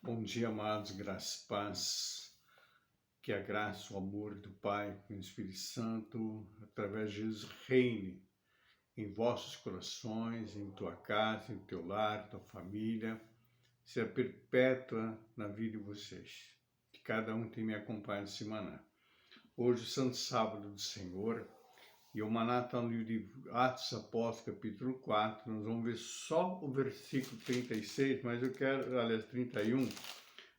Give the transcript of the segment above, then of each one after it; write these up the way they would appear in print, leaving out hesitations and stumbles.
Bom dia, amados, graça e paz. Que a graça, o amor do Pai, do Espírito Santo, através de Jesus, reine em vossos corações, em tua casa, em teu lar, tua família, seja perpétua na vida de vocês. Que cada um tenha me acompanhado semana. Hoje, o Santo Sábado do Senhor, e o maná está no livro de Atos Apóstolos, capítulo 4. Nós vamos ver só o versículo 36, mas eu quero, aliás, 31,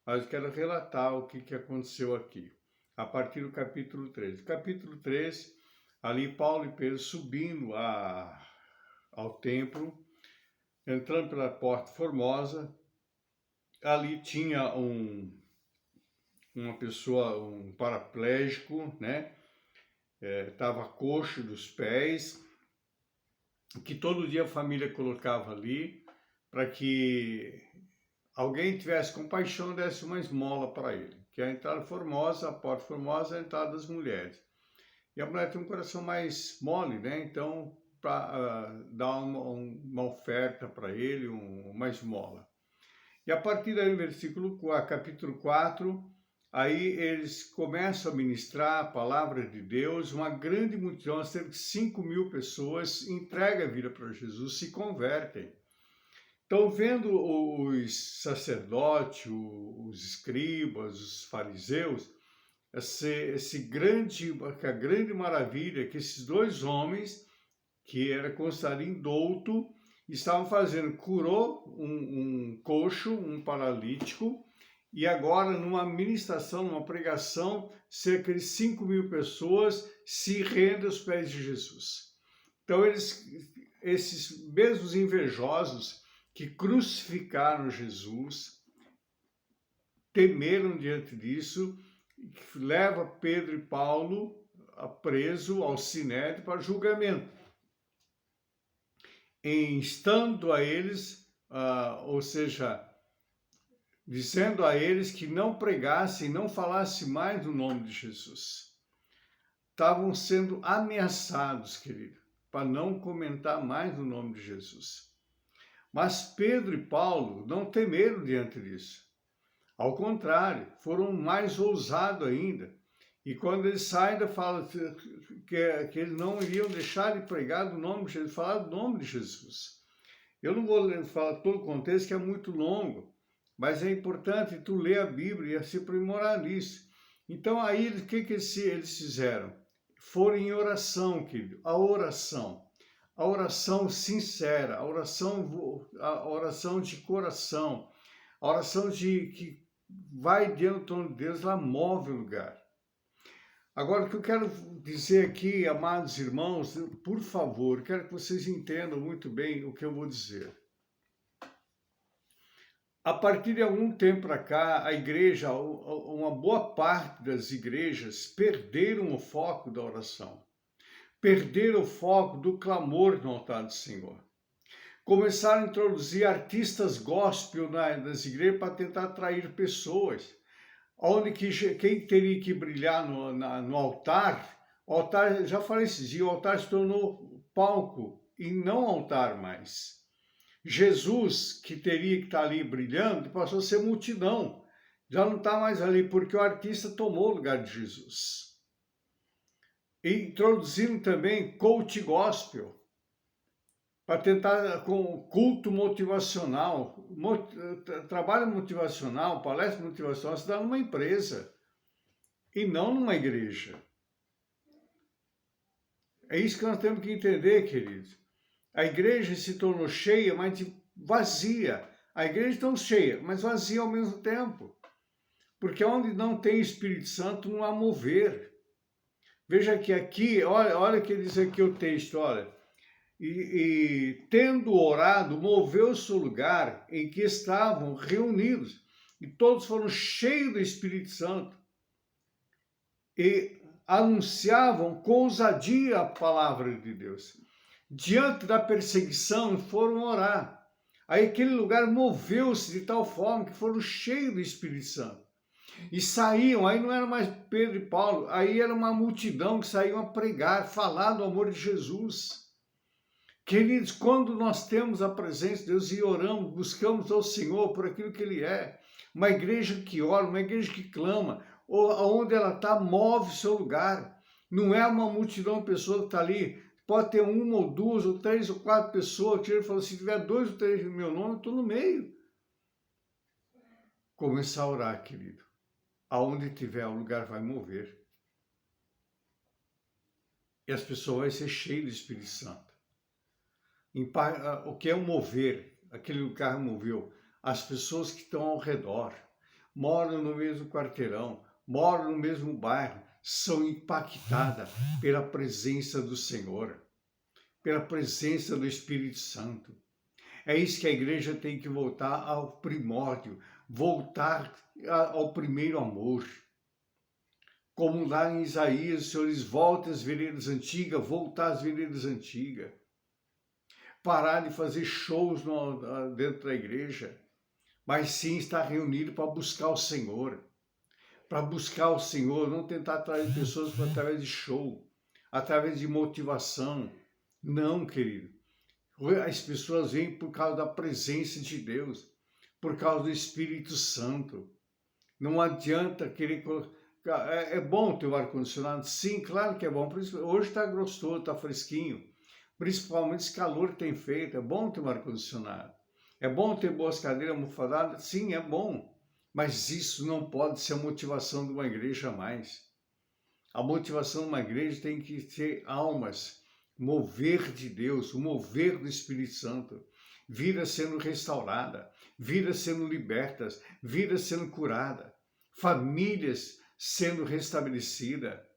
mas eu quero relatar o que aconteceu aqui, a partir do capítulo 3. Capítulo 3, ali Paulo e Pedro subindo ao templo, entrando pela Porta Formosa, ali tinha uma pessoa, um paraplégico, né? Estava coxo dos pés, que todo dia a família colocava ali para que alguém tivesse compaixão e desse uma esmola para ele. Que a entrada formosa, a porta formosa, é a entrada das mulheres. E a mulher tem um coração mais mole, né? Então, para dar uma oferta para ele, uma esmola. E a partir daí, no versículo 4, capítulo 4, aí eles começam a ministrar a palavra de Deus, uma grande multidão, cerca de 5.000 pessoas, entrega a vida para Jesus, se convertem. Então, vendo os sacerdotes, os escribas, os fariseus, a grande maravilha que esses dois homens, que era considerado indouto, estavam fazendo, curou um coxo, um paralítico, e agora numa ministração, numa pregação, cerca de 5.000 pessoas se rendem aos pés de Jesus. Então, esses mesmos invejosos que crucificaram Jesus, temeram diante disso, leva Pedro e Paulo preso ao Sinédrio para julgamento. Instando a eles, ou seja, dizendo a eles que não pregassem, não falassem mais no nome de Jesus. Estavam sendo ameaçados, querido, para não comentar mais no nome de Jesus. Mas Pedro e Paulo não temeram diante disso. Ao contrário, foram mais ousados ainda. E quando eles saem, falam que eles não iriam deixar de pregar do nome de Jesus, falar do nome de Jesus. Eu não vou falar todo o contexto, que é muito longo, mas é importante tu ler a Bíblia e se aprimorar nisso. Então, aí, o que eles fizeram? Foram em oração, querido, a oração sincera, a oração de coração, a oração que vai diante do trono de Deus, ela move o lugar. Agora, o que eu quero dizer aqui, amados irmãos, por favor, quero que vocês entendam muito bem o que eu vou dizer. A partir de algum tempo para cá, a igreja, uma boa parte das igrejas, perderam o foco da oração. Perderam o foco do clamor no altar do Senhor. Começaram a introduzir artistas gospel nas igrejas para tentar atrair pessoas. Onde quem teria que brilhar no altar, o altar, já falei esses dias, o altar se tornou palco e não altar mais. Jesus, que teria que estar ali brilhando, passou a ser multidão. Já não está mais ali, porque o artista tomou o lugar de Jesus. E introduziram também coach gospel, para tentar com culto motivacional, trabalho motivacional, palestra motivacional, se dá numa empresa e não numa igreja. É isso que nós temos que entender, queridos. A igreja se tornou cheia, mas vazia. A igreja está cheia, mas vazia ao mesmo tempo. Porque onde não tem Espírito Santo, não há mover. Veja que aqui, olha o que diz aqui o texto, olha. E tendo orado, moveu-se o lugar em que estavam reunidos, e todos foram cheios do Espírito Santo, e anunciavam com ousadia a palavra de Deus. Diante da perseguição, foram orar. Aí aquele lugar moveu-se de tal forma que foram cheios do Espírito Santo. E saíam, aí não era mais Pedro e Paulo, aí era uma multidão que saíam a pregar, falar do amor de Jesus. Queridos, quando nós temos a presença de Deus e oramos, buscamos ao Senhor por aquilo que Ele é, uma igreja que ora, uma igreja que clama, onde ela está, move o seu lugar. Não é uma multidão de pessoas que está ali, pode ter uma ou duas ou três ou quatro pessoas, que ele falou, se tiver dois ou três no meu nome, eu estou no meio. Começar a orar, querido. Aonde tiver, o lugar vai mover. E as pessoas vão ser cheias do Espírito Santo. O que é o mover? Aquele lugar moveu. As pessoas que estão ao redor, moram no mesmo quarteirão, moram no mesmo bairro, são impactadas pela presença do Senhor, pela presença do Espírito Santo. É isso que a igreja tem que voltar ao primórdio, voltar ao primeiro amor. Como lá em Isaías, senhores, voltem às veredas antigas, voltar às veredas antigas. Parar de fazer shows dentro da igreja, mas sim estar reunido para buscar o Senhor. Para buscar o Senhor, não tentar atrair pessoas através de show, através de motivação. Não, querido. As pessoas vêm por causa da presença de Deus, por causa do Espírito Santo. Não adianta querer colocar. É bom ter o ar-condicionado? Sim, claro que é bom. Hoje está gostoso, está fresquinho. Principalmente esse calor que tem feito. É bom ter um ar-condicionado. É bom ter boas cadeiras almofadadas? Sim, é bom. Mas isso não pode ser a motivação de uma igreja mais. A motivação de uma igreja tem que ser almas, mover de Deus, o mover do Espírito Santo, vidas sendo restaurada, vidas sendo libertas, vidas sendo curada, famílias sendo restabelecida.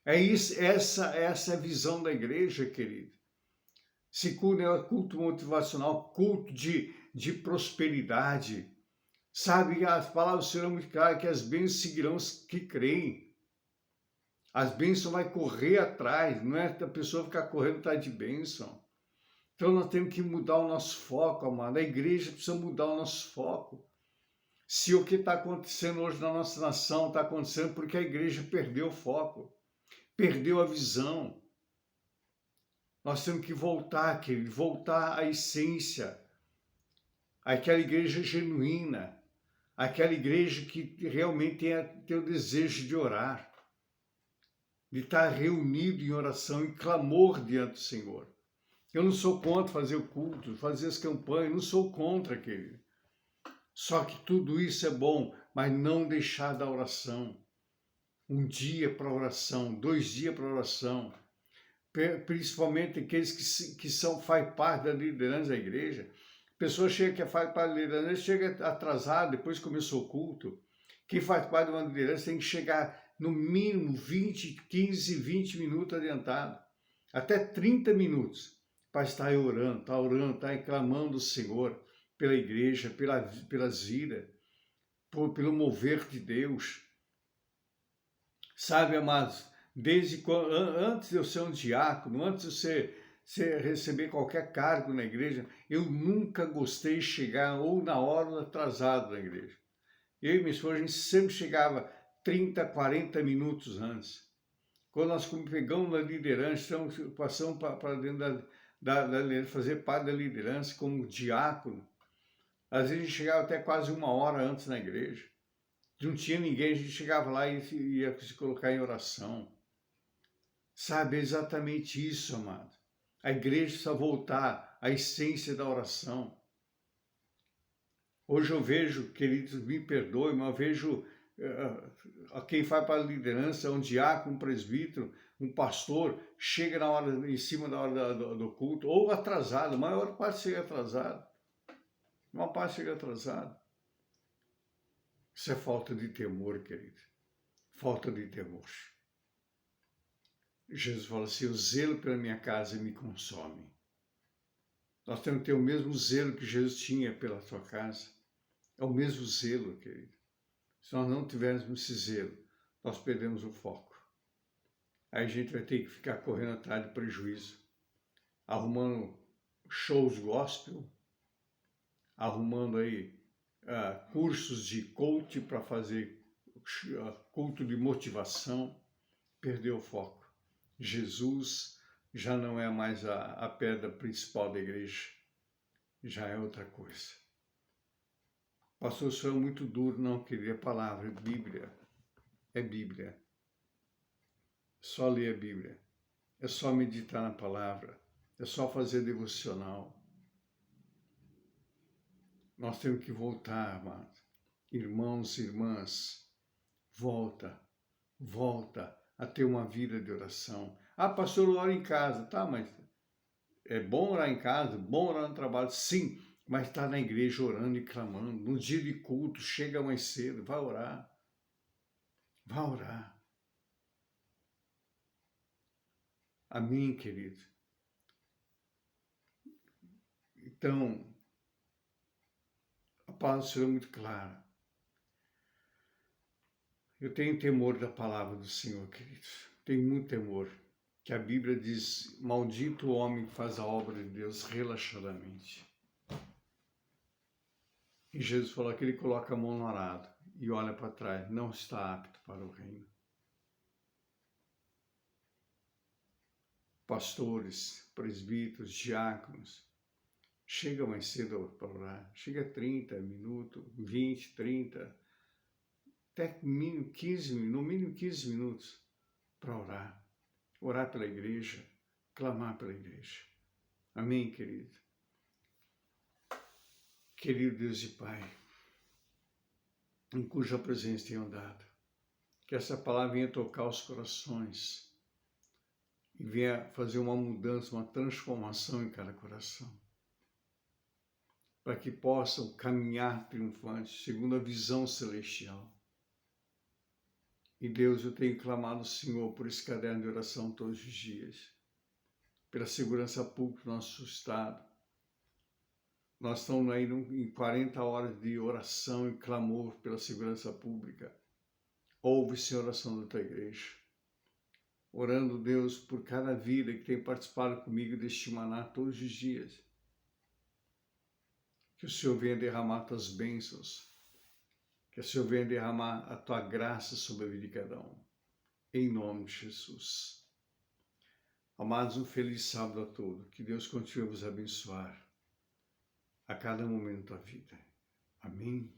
É isso, essa é a visão da igreja, querido. Se culto motivacional, culto de prosperidade. Sabe, as palavras do Senhor é muito claras, que as bênçãos seguirão os que creem. As bênçãos vai correr atrás, não é a pessoa ficar correndo atrás de bênção. Então nós temos que mudar o nosso foco, amado. A igreja precisa mudar o nosso foco. Se o que está acontecendo hoje na nossa nação está acontecendo porque a igreja perdeu o foco, perdeu a visão. Nós temos que voltar, querido, voltar à essência, àquela igreja genuína, aquela igreja que realmente tem o desejo de orar, de estar reunido em oração e clamor diante do Senhor. Eu não sou contra fazer o culto, fazer as campanhas, não sou contra, querido. Só que tudo isso é bom, mas não deixar da oração. Um dia para oração, 2 dias para oração, principalmente aqueles que faz parte da liderança da igreja. A pessoa chega que faz parte da liderança, chega atrasado, depois começou o culto. Quem faz parte de uma liderança tem que chegar no mínimo 20 minutos adiantado, até 30 minutos, para estar orando, estar clamando o Senhor pela igreja, pelas vidas, pelo mover de Deus. Sabe, amados, antes de eu ser um diácono, antes de eu receber qualquer cargo na igreja, eu nunca gostei de chegar ou na hora ou atrasado na igreja. Eu e minha esposa, a gente sempre chegava 30, 40 minutos antes. Quando nós pegamos a liderança, passamos para dentro fazer parte da liderança como diácono. Às vezes a gente chegava até quase 1 hora antes na igreja. Não tinha ninguém, a gente chegava lá e ia se colocar em oração. Sabe, é exatamente isso, amado. A igreja precisa voltar à essência da oração. Hoje eu vejo, queridos, me perdoem, mas eu vejo quem vai para a liderança, um diácono, um presbítero, um pastor, chega na hora, em cima da hora do culto, ou atrasado, a maior parte chega atrasado. Uma parte chega atrasado. Isso é falta de temor, querido. Falta de temor. Jesus fala assim, o zelo pela minha casa me consome. Nós temos que ter o mesmo zelo que Jesus tinha pela sua casa. É o mesmo zelo, querido. Se nós não tivermos esse zelo, nós perdemos o foco. Aí a gente vai ter que ficar correndo atrás de prejuízo, arrumando shows gospel, arrumando aí cursos de coach para fazer culto de motivação, perdeu o foco. Jesus já não é mais a pedra principal da igreja, já é outra coisa. Pastor, o senhor é muito duro, não queria palavra, Bíblia, é Bíblia. Só ler a Bíblia, é só meditar na palavra, é só fazer devocional. Nós temos que voltar, amado. Irmãos e irmãs, volta a ter uma vida de oração. Ah, pastor, eu oro em casa. Tá, mas é bom orar em casa, bom orar no trabalho, sim, mas está na igreja orando e clamando. No dia de culto, chega mais cedo, vai orar. Vai orar. Amém, querido? Então, a palavra do Senhor é muito clara. Eu tenho temor da palavra do Senhor, queridos. Tenho muito temor. Que a Bíblia diz, maldito o homem que faz a obra de Deus relaxadamente. E Jesus falou que ele coloca a mão no arado e olha para trás, não está apto para o reino. Pastores, presbíteros, diáconos, chega mais cedo para orar. Chega 30 minutos, 20, 30, até mínimo 15 minutos, no mínimo 15 minutos para orar. Orar pela igreja, clamar pela igreja. Amém, querido? Querido Deus e Pai, em cuja presença tenho andado, que essa palavra venha tocar os corações e venha fazer uma mudança, uma transformação em cada coração, para que possam caminhar triunfantes segundo a visão celestial. E Deus, eu tenho clamado ao Senhor por esse caderno de oração todos os dias, pela segurança pública do nosso estado. Nós estamos aí em 40 horas de oração e clamor pela segurança pública. Ouve, Senhor, a oração da tua igreja. Orando, Deus, por cada vida que tem participado comigo deste maná todos os dias. Que o Senhor venha derramar tuas bênçãos. Que o Senhor venha derramar a tua graça sobre a vida de cada um. Em nome de Jesus. Amados, um feliz sábado a todos. Que Deus continue a vos abençoar a cada momento da vida. Amém.